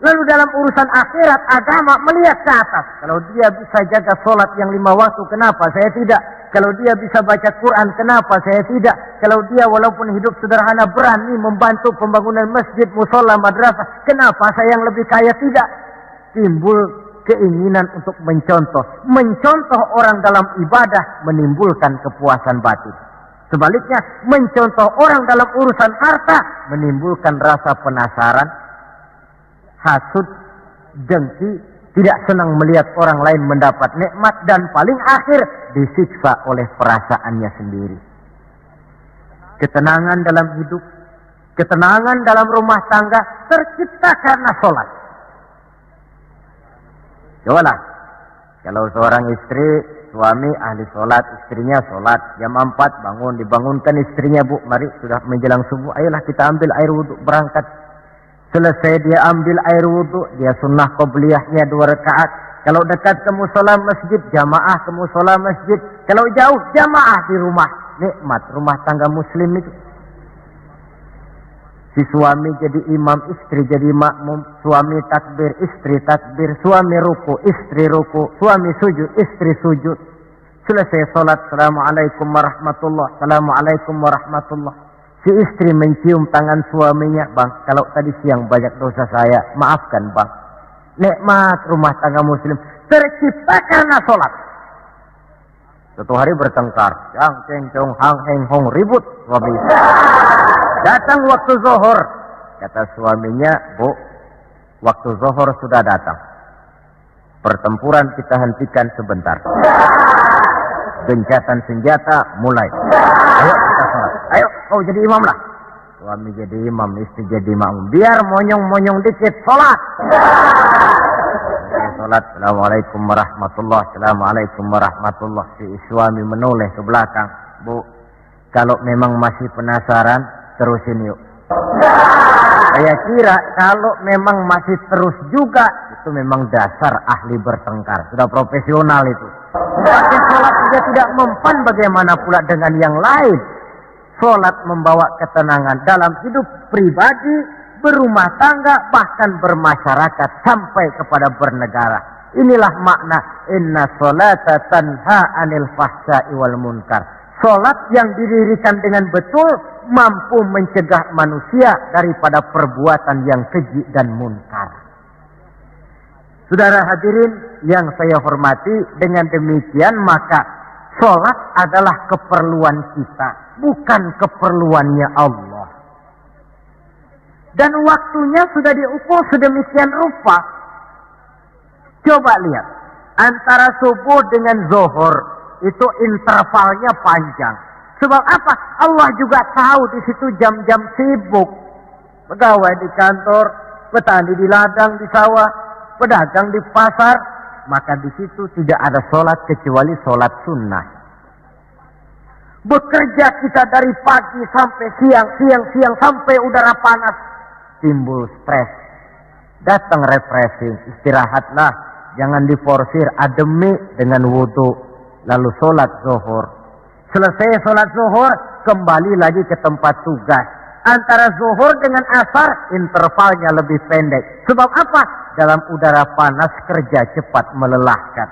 Lalu dalam urusan akhirat, agama melihat ke atas. Kalau dia bisa jaga sholat yang 5 waktu, kenapa saya tidak? Kalau dia bisa baca Quran, kenapa saya tidak? Kalau dia walaupun hidup sederhana berani membantu pembangunan masjid, musola, madrasah, kenapa saya yang lebih kaya tidak? Timbul keinginan untuk mencontoh orang dalam ibadah menimbulkan kepuasan batin. Sebaliknya, mencontoh orang dalam urusan harta menimbulkan rasa penasaran, hasud, dengki, tidak senang melihat orang lain mendapat nikmat, dan paling akhir disiksa oleh perasaannya sendiri. Ketenangan dalam hidup, ketenangan dalam rumah tangga tercipta karena sholat. Cobalah, kalau seorang istri, suami ahli sholat, istrinya sholat, jam 4 bangun, dibangunkan istrinya, bu, mari sudah menjelang subuh, ayolah kita ambil air wudhu, berangkat. Selesai dia ambil air wudhu, dia sunnah qobliyahnya 2 rakaat. Kalau dekat ke musola masjid, jamaah ke musola masjid. Kalau jauh, jamaah di rumah. Nikmat rumah tangga muslim itu. Si suami jadi imam, istri jadi makmum. Suami takbir, istri takbir. Suami ruku, istri ruku. Suami sujud, istri sujud. Selesai sholat, assalamualaikum warahmatullah, assalamualaikum warahmatullah. Si istri mencium tangan suaminya, bang, kalau tadi siang banyak dosa saya, maafkan bang. Nikmat rumah tangga muslim tercipta karena sholat. Satu hari bertengkar, yang cengcong, hang heng hong, ribut suami. Datang waktu zuhur, kata suaminya, bu, waktu zuhur sudah datang. Pertempuran kita hentikan sebentar. Gencatan senjata mulai. Ayo kita sholat. Ayo kau jadi imam lah. Suami jadi imam, istri jadi makmum. Biar monyong-monyong dikit, sholat. Sholat, assalamualaikum warahmatullah, assalamualaikum warahmatullah. Si suami menoleh ke belakang, bu, kalau memang masih penasaran, terusin yuk. Saya kira kalau memang masih terus juga, itu memang dasar ahli bertengkar. Sudah profesional itu. Pakai sholat saja tidak mempan, bagaimana pula dengan yang lain. Sholat membawa ketenangan dalam hidup pribadi, berumah tangga, bahkan bermasyarakat sampai kepada bernegara. Inilah makna inna sholata tanha anil fahsya'i wal munkar. Sholat yang didirikan dengan betul mampu mencegah manusia daripada perbuatan yang keji dan munkar. Saudara hadirin yang saya hormati, dengan demikian maka sholat adalah keperluan kita, bukan keperluannya Allah. Dan waktunya sudah diukur sedemikian rupa. Coba lihat, antara subuh dengan zuhur itu intervalnya panjang. Sebab apa? Allah juga tahu di situ jam-jam sibuk. Pegawai di kantor, petani di ladang, di sawah, pedagang di pasar, maka di situ tidak ada sholat kecuali sholat sunnah. Bekerja kita dari pagi sampai siang sampai udara panas, timbul stres. Datang refreshing, istirahatlah, jangan diforsir, ademi dengan wudu, lalu sholat zuhur. Selesai sholat zuhur, kembali lagi ke tempat tugas. Antara zuhur dengan asar, intervalnya lebih pendek. Sebab apa? Dalam udara panas, kerja cepat melelahkan.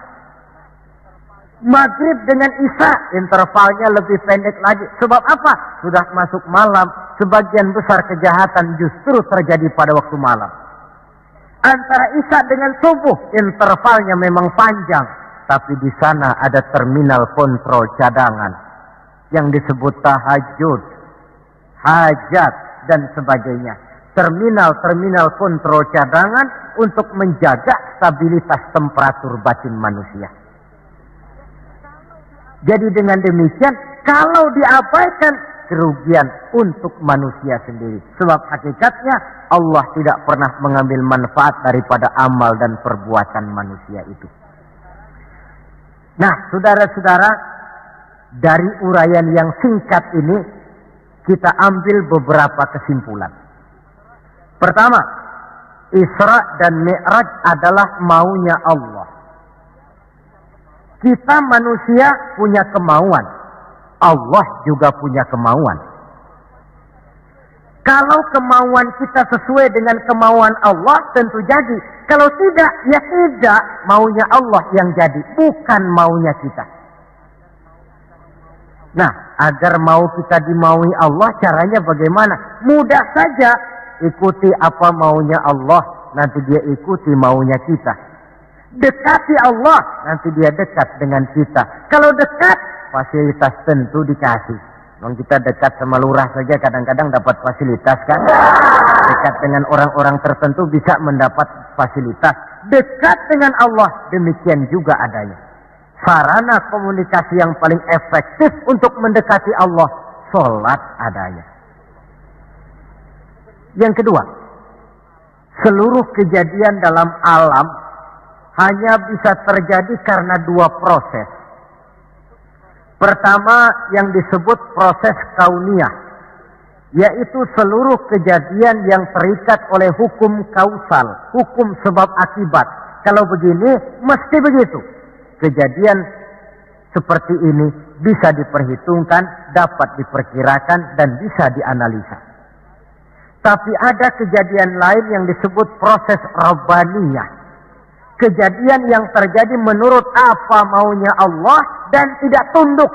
Maghrib dengan isya, intervalnya lebih pendek lagi. Sebab apa? Sudah masuk malam, sebagian besar kejahatan justru terjadi pada waktu malam. Antara isya dengan subuh, intervalnya memang panjang. Tapi di sana ada terminal kontrol cadangan yang disebut tahajud, hajat, dan sebagainya. Terminal-terminal kontrol cadangan untuk menjaga stabilitas temperatur batin manusia. Jadi dengan demikian, kalau diabaikan, kerugian untuk manusia sendiri. Sebab hakikatnya Allah tidak pernah mengambil manfaat daripada amal dan perbuatan manusia itu. Nah, saudara-saudara, dari uraian yang singkat ini, kita ambil beberapa kesimpulan. Pertama, Isra dan Mi'raj adalah maunya Allah. Kita manusia punya kemauan, Allah juga punya kemauan. Kalau kemauan kita sesuai dengan kemauan Allah, tentu jadi. Kalau tidak, ya tidak. Maunya Allah yang jadi, bukan maunya kita. Nah, agar mau kita dimaui Allah, caranya bagaimana? Mudah saja. Ikuti apa maunya Allah, nanti dia ikuti maunya kita. Dekati Allah, nanti dia dekat dengan kita. Kalau dekat, fasilitas tentu dikasih. Kalau kita dekat sama lurah saja kadang-kadang dapat fasilitas kan. Dekat dengan orang-orang tertentu bisa mendapat fasilitas. Dekat dengan Allah, demikian juga adanya. Sarana komunikasi yang paling efektif untuk mendekati Allah, sholat adanya. Yang kedua, seluruh kejadian dalam alam hanya bisa terjadi karena dua proses. Pertama yang disebut proses kauniyah, yaitu seluruh kejadian yang terikat oleh hukum kausal, hukum sebab akibat. Kalau begini, mesti begitu. Kejadian seperti ini bisa diperhitungkan, dapat diperkirakan, dan bisa dianalisa. Tapi ada kejadian lain yang disebut proses rabbaniyah. Kejadian yang terjadi menurut apa maunya Allah dan tidak tunduk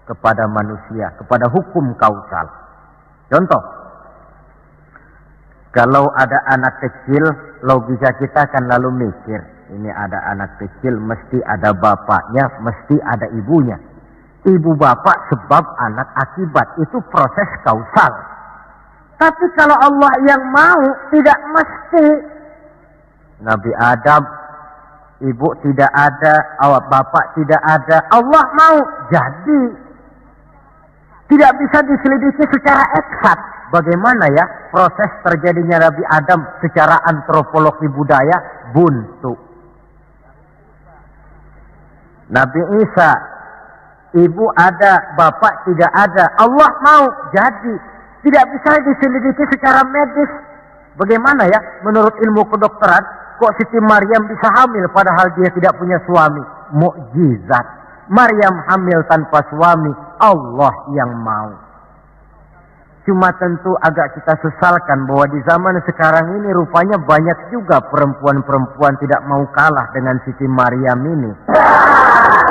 kepada manusia, kepada hukum kausal. Contoh, kalau ada anak kecil, logika kita akan lalu mikir, ini ada anak kecil, mesti ada bapaknya, mesti ada ibunya. Ibu bapak sebab anak akibat, itu proses kausal. Tapi kalau Allah yang mau, tidak mesti. Nabi Adam, ibu tidak ada, bapak tidak ada, Allah mau, jadi. Tidak bisa diselidiki secara eksakt. Bagaimana ya proses terjadinya Nabi Adam secara antropologi budaya? Buntu. Nabi Isa, ibu ada, bapak tidak ada, Allah mau, jadi. Tidak bisa diselidiki secara medis. Bagaimana ya menurut ilmu kedokteran, kok Siti Maryam bisa hamil padahal dia tidak punya suami? Mukjizat. Maryam hamil tanpa suami, Allah yang mau. Cuma tentu agak kita sesalkan bahwa di zaman sekarang ini rupanya banyak juga perempuan-perempuan tidak mau kalah dengan Siti Maryam ini.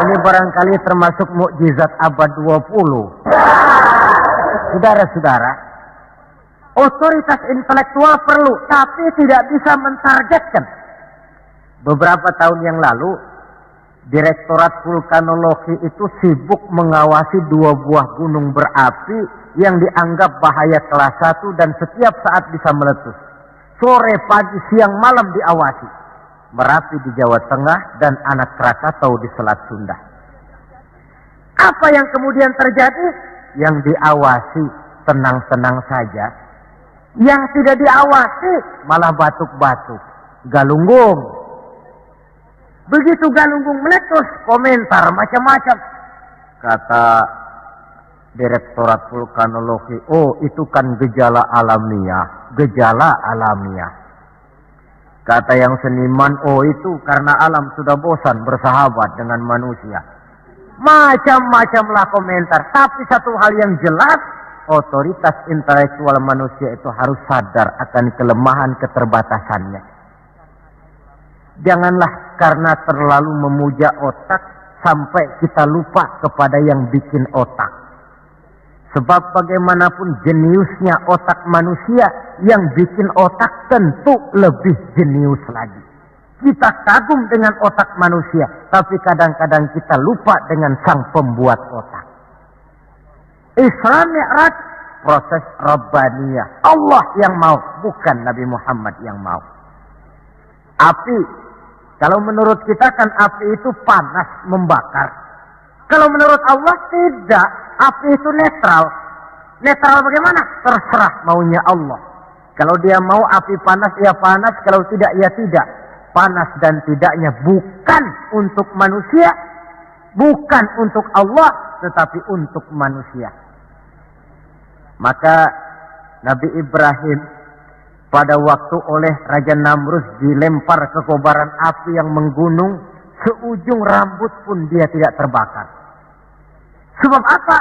Ini barangkali termasuk mukjizat abad 20. Saudara-saudara, otoritas intelektual perlu, tapi tidak bisa mentargetkan. Beberapa tahun yang lalu, Direktorat Vulkanologi itu sibuk mengawasi 2 buah gunung berapi yang dianggap bahaya kelas 1 dan setiap saat bisa meletus. Sore, pagi, siang, malam diawasi. Merapi di Jawa Tengah, dan Anak Krakatau di Selat Sunda. Apa yang kemudian terjadi? Yang diawasi tenang-tenang saja. Yang tidak diawasi malah batuk-batuk, galunggung. Begitu galunggung meletus, komentar macam-macam. Kata Direktorat Vulkanologi, oh itu kan gejala alamiah, gejala alamiah. Kata yang seniman, oh itu karena alam sudah bosan bersahabat dengan manusia. Macam-macamlah komentar. Tapi satu hal yang jelas, otoritas intelektual manusia itu harus sadar akan kelemahan keterbatasannya. Janganlah karena terlalu memuja otak sampai kita lupa kepada yang bikin otak. Sebab bagaimanapun jeniusnya otak manusia, yang bikin otak tentu lebih jenius lagi. Kita kagum dengan otak manusia, tapi kadang-kadang kita lupa dengan sang pembuat otak. Isra Mi'raj, proses Rabbaniyah. Allah yang mau, bukan Nabi Muhammad yang mau. Api, kalau menurut kita kan api itu panas, membakar. Kalau menurut Allah tidak, api itu netral. Netral bagaimana? Terserah maunya Allah. Kalau dia mau api panas, ya panas. Kalau tidak, ya tidak. Panas dan tidaknya bukan untuk manusia, bukan untuk Allah, tetapi untuk manusia. Maka Nabi Ibrahim pada waktu oleh Raja Namrus dilempar ke kobaran api yang menggunung, seujung rambut pun dia tidak terbakar. Sebab apa?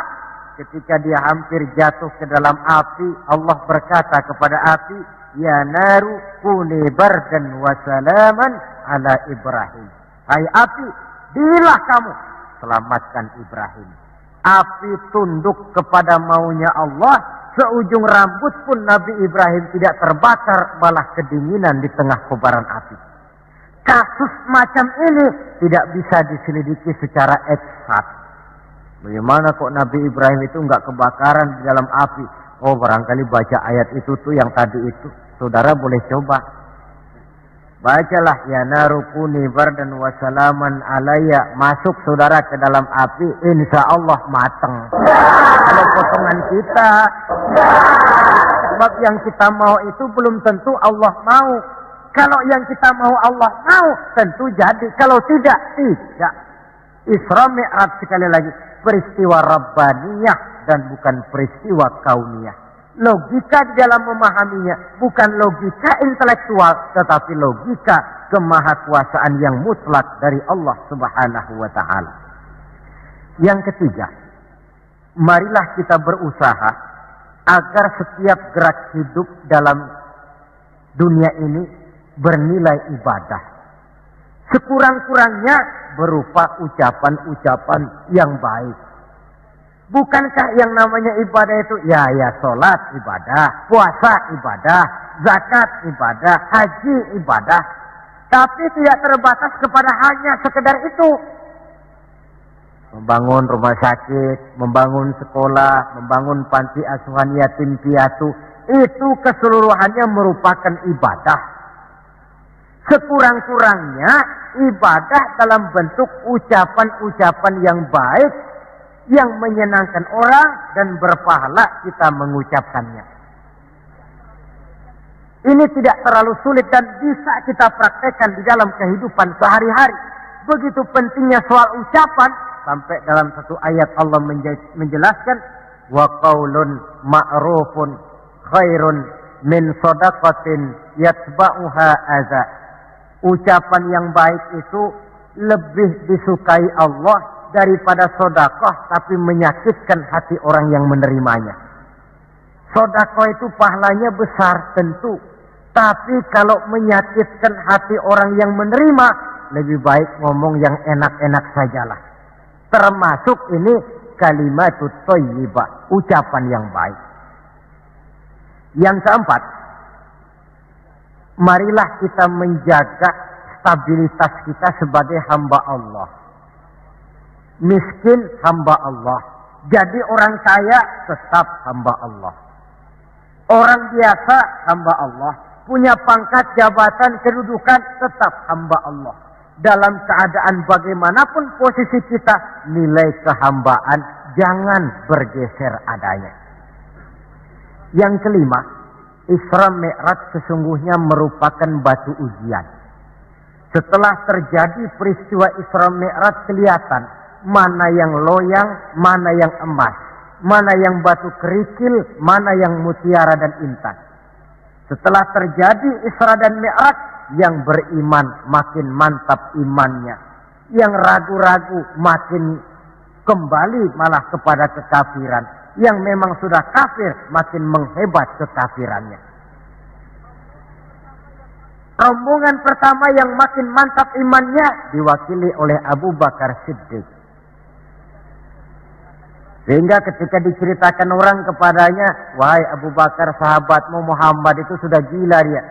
Ketika dia hampir jatuh ke dalam api, Allah berkata kepada api, ya naru kuni bardan wa salaman ala Ibrahim. Hai api, dirilah kamu, selamatkan Ibrahim. Api tunduk kepada maunya Allah, seujung rambut pun Nabi Ibrahim tidak terbakar, malah kedinginan di tengah kobaran api. Kasus macam ini tidak bisa diselidiki secara eksakt. Bagaimana kok Nabi Ibrahim itu enggak kebakaran di dalam api? Oh, barangkali baca ayat itu tuh yang tadi itu. Saudara boleh coba. Bacalah, ya narukuni bardan wa salaman alayya. Masuk saudara ke dalam api, insya Allah mateng. Kalau potongan kita. Sebab yang kita mau itu belum tentu Allah mau. Kalau yang kita mau Allah mau, tentu jadi. Kalau tidak, tidak. Isra Mi'raj sekali lagi. Peristiwa Rabbaniyah dan bukan peristiwa kauniyah. Logika di dalam memahaminya bukan logika intelektual, tetapi logika kemahakuasaan yang mutlak dari Allah Subhanahu wa ta'ala. Yang ketiga, marilah kita berusaha agar setiap gerak hidup dalam dunia ini bernilai ibadah. Sekurang-kurangnya berupa ucapan-ucapan yang baik. Bukankah yang namanya ibadah itu ya sholat ibadah, puasa ibadah, zakat ibadah, haji ibadah. Tapi tidak terbatas kepada hanya sekedar itu. Membangun rumah sakit, membangun sekolah, membangun panti asuhan yatim piatu, itu keseluruhannya merupakan ibadah. Sekurang-kurangnya ibadah dalam bentuk ucapan-ucapan yang baik, yang menyenangkan orang dan berpahala kita mengucapkannya. Ini tidak terlalu sulit dan bisa kita praktekkan di dalam kehidupan sehari-hari. Begitu pentingnya soal ucapan, sampai dalam satu ayat Allah menjelaskan, wa qaulun ma'rufun khairun min shadaqatin yatba'uha adza. Ucapan yang baik itu lebih disukai Allah daripada sedekah tapi menyakitkan hati orang yang menerimanya. Sedekah itu pahalanya besar tentu, tapi kalau menyakitkan hati orang yang menerima, lebih baik ngomong yang enak-enak sajalah. Termasuk ini kalimatut thayyibah, ucapan yang baik. Yang keempat, marilah kita menjaga stabilitas kita sebagai hamba Allah. Miskin hamba Allah. Jadi orang kaya tetap hamba Allah. Orang biasa hamba Allah. punya pangkat, jabatan, kedudukan, tetap hamba Allah. Dalam keadaan bagaimanapun posisi kita, nilai kehambaan jangan bergeser adanya. Yang kelima, Isra Mi'raj sesungguhnya merupakan batu ujian. Setelah terjadi peristiwa Isra Mi'raj, kelihatan mana yang loyang, mana yang emas, mana yang batu kerikil, mana yang mutiara dan intan. Setelah terjadi Isra dan Mi'raj, yang beriman makin mantap imannya, yang ragu-ragu makin kembali malah kepada kekafiran, yang memang sudah kafir makin menghebat kekafirannya. Rombongan pertama yang makin mantap imannya diwakili oleh Abu Bakar Siddiq. Sehingga ketika diceritakan orang kepadanya, wahai Abu Bakar, sahabatmu Muhammad itu sudah gila dia.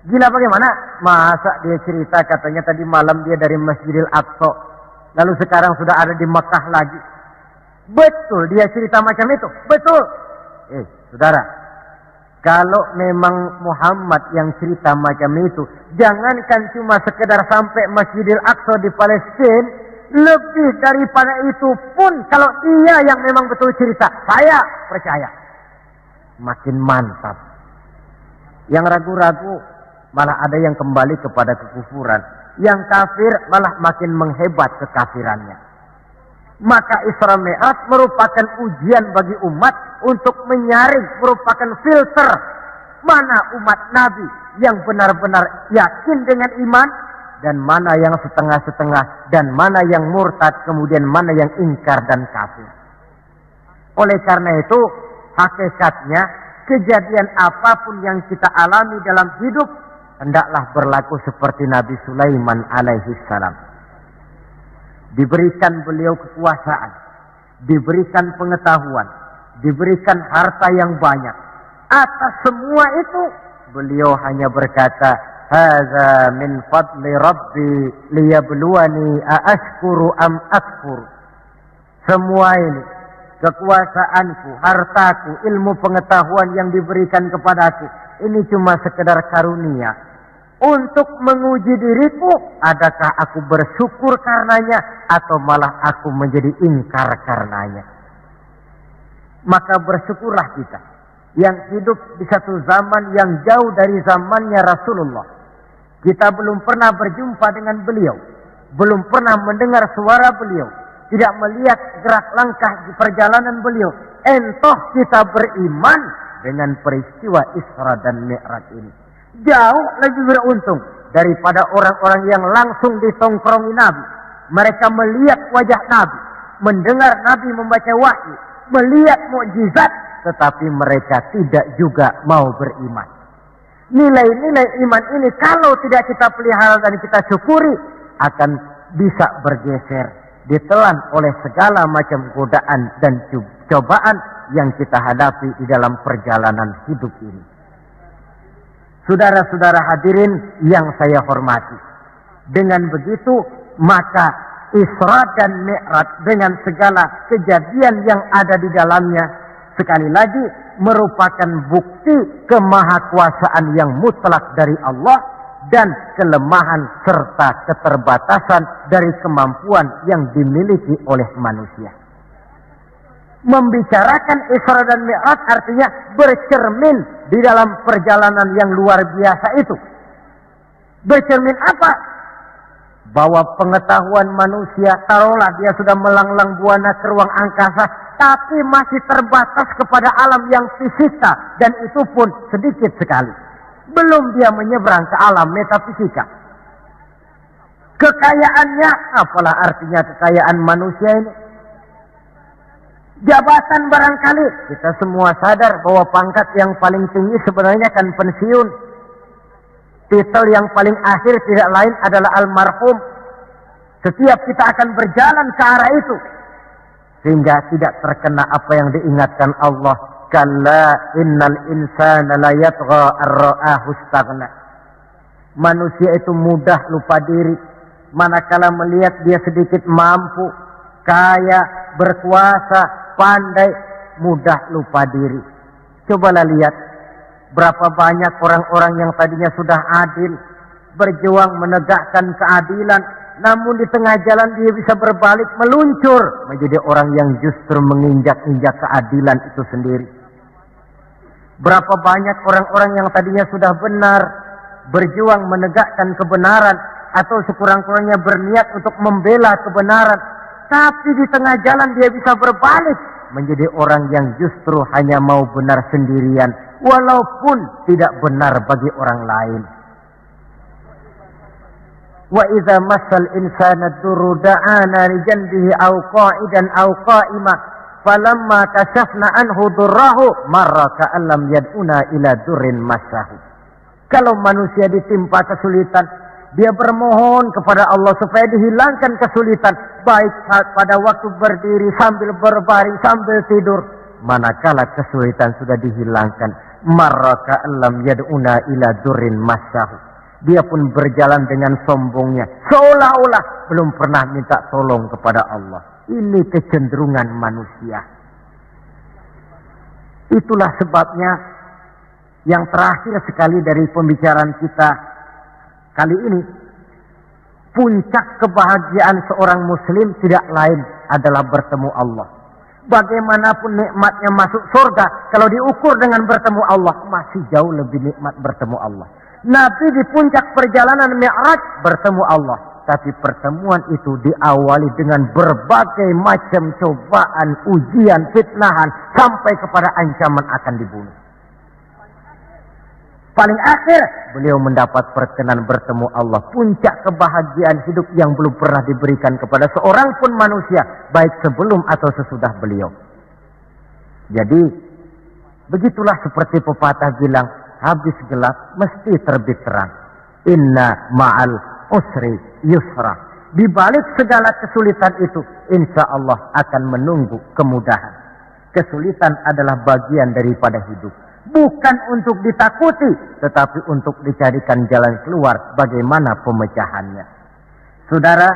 Gila bagaimana? Masa dia cerita katanya tadi malam dia dari Masjidil Aqsa, lalu sekarang sudah ada di Mekah lagi. Betul dia cerita macam itu? Betul. Saudara, kalau memang Muhammad yang cerita macam itu, jangankan cuma sekedar sampai Masjidil Aqsa di Palestina, lebih daripada itu pun kalau dia yang memang betul cerita, saya percaya. Makin mantap. Yang ragu-ragu malah ada yang kembali kepada kekufuran. Yang kafir malah makin menghebat kekafirannya. Maka Isra Mi'raj merupakan ujian bagi umat untuk menyaring, merupakan filter mana umat Nabi yang benar-benar yakin dengan iman, dan mana yang setengah-setengah, dan mana yang murtad, kemudian mana yang ingkar dan kafir. Oleh karena itu, hakikatnya kejadian apapun yang kita alami dalam hidup, hendaklah berlaku seperti Nabi Sulaiman alaihi salam. Diberikan beliau kekuasaan, diberikan pengetahuan, diberikan harta yang banyak. Atas semua itu, beliau hanya berkata, "Hadza min fadli Rabbi liyabluwani aashkuru am akfur." Semua ini, kekuasaanku, hartaku, ilmu pengetahuan yang diberikan kepadaku, ini cuma sekedar karunia untuk menguji diriku, adakah aku bersyukur karenanya atau malah aku menjadi ingkar karenanya. Maka bersyukurlah kita yang hidup di satu zaman yang jauh dari zamannya Rasulullah. Kita belum pernah berjumpa dengan beliau, belum pernah mendengar suara beliau, tidak melihat gerak langkah di perjalanan beliau. Entah kita beriman dengan peristiwa Isra dan Mi'raj ini. Jauh lebih beruntung daripada orang-orang yang langsung ditongkrongi Nabi. Mereka melihat wajah Nabi, mendengar Nabi membaca wahyu, melihat mukjizat, tetapi mereka tidak juga mau beriman. Nilai-nilai iman ini kalau tidak kita pelihara dan kita syukuri, akan bisa bergeser, ditelan oleh segala macam godaan dan cobaan yang kita hadapi di dalam perjalanan hidup ini. Saudara-saudara hadirin yang saya hormati, dengan begitu maka Isra dan Mi'raj dengan segala kejadian yang ada di dalamnya, sekali lagi merupakan bukti kemahakuasaan yang mutlak dari Allah dan kelemahan serta keterbatasan dari kemampuan yang dimiliki oleh manusia. Membicarakan Isra dan Mi'raj artinya bercermin di dalam perjalanan yang luar biasa itu. Bercermin apa? Bahwa pengetahuan manusia, taruhlah dia sudah melanglang buana ke ruang angkasa, tapi masih terbatas kepada alam yang fisika, dan itu pun sedikit sekali. Belum dia menyeberang ke alam metafisika. Kekayaannya, apalah artinya kekayaan manusia ini? Jabatan barangkali, kita semua sadar bahwa pangkat yang paling tinggi sebenarnya kan pensiun. Titel yang paling akhir tidak lain adalah almarhum. Setiap kita akan berjalan ke arah itu, sehingga tidak terkena apa yang diingatkan Allah. Kalla innal insana la yatgha ar-ra'ahu istaghna. Manusia itu mudah lupa diri manakala melihat dia sedikit mampu, kaya, berkuasa, pandai, mudah lupa diri. Cobalah lihat Berapa banyak orang-orang yang tadinya sudah adil, berjuang menegakkan keadilan, namun di tengah jalan dia bisa berbalik meluncur menjadi orang yang justru menginjak-injak keadilan itu sendiri. Berapa banyak orang-orang yang tadinya sudah benar, berjuang menegakkan kebenaran, atau sekurang-kurangnya berniat untuk membela kebenaran, tapi di tengah jalan dia bisa berbalik menjadi orang yang justru hanya mau benar sendirian, walaupun tidak benar bagi orang lain. Wa idza massal insana durru da'ana li janbihi aw qa'idan aw qa'ima falamma kashafna anhu durrahu marra ka'an lam yad'una ila durrin massahu. Kalau manusia ditimpa kesulitan, dia bermohon kepada Allah supaya dihilangkan kesulitan, baik pada waktu berdiri, sambil berbaring, sambil tidur. Manakala kesulitan sudah dihilangkan, marra ka'an lam yad'una ila durrin massahu, dia pun berjalan dengan sombongnya, seolah-olah belum pernah minta tolong kepada Allah. Ini kecenderungan manusia. Itulah sebabnya yang terakhir sekali dari pembicaraan kita kali ini, puncak kebahagiaan seorang muslim tidak lain adalah bertemu Allah. Bagaimanapun nikmatnya masuk surga, kalau diukur dengan bertemu Allah, masih jauh lebih nikmat bertemu Allah. Nabi di puncak perjalanan Mi'raj bertemu Allah. Tapi pertemuan itu diawali dengan berbagai macam cobaan, ujian, fitnahan, sampai kepada ancaman akan dibunuh. Paling akhir beliau mendapat perkenan bertemu Allah. Puncak kebahagiaan hidup yang belum pernah diberikan kepada seorang pun manusia, baik sebelum atau sesudah beliau. Jadi begitulah seperti pepatah bilang, habis gelap mesti terbit terang. Inna ma'al usri yusra. Di balik segala kesulitan itu, insya Allah akan menunggu kemudahan. Kesulitan adalah bagian daripada hidup. Bukan untuk ditakuti, tetapi untuk dicarikan jalan keluar bagaimana pemecahannya. Saudara,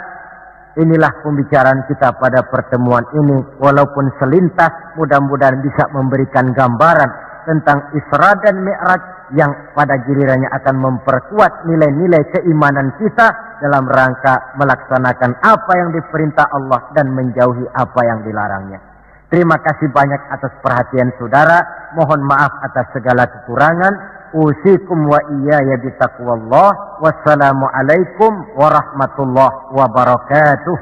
inilah pembicaraan kita pada pertemuan ini. Walaupun selintas, mudah-mudahan bisa memberikan gambaran tentang Isra dan Mi'raj yang pada gilirannya akan memperkuat nilai-nilai keimanan kita dalam rangka melaksanakan apa yang diperintah Allah dan menjauhi apa yang dilarangnya. Terima kasih banyak atas perhatian saudara. Mohon maaf atas segala kekurangan. Usikum wa iyaya bitaqwallah. Wassalamualaikum warahmatullahi wabarakatuh.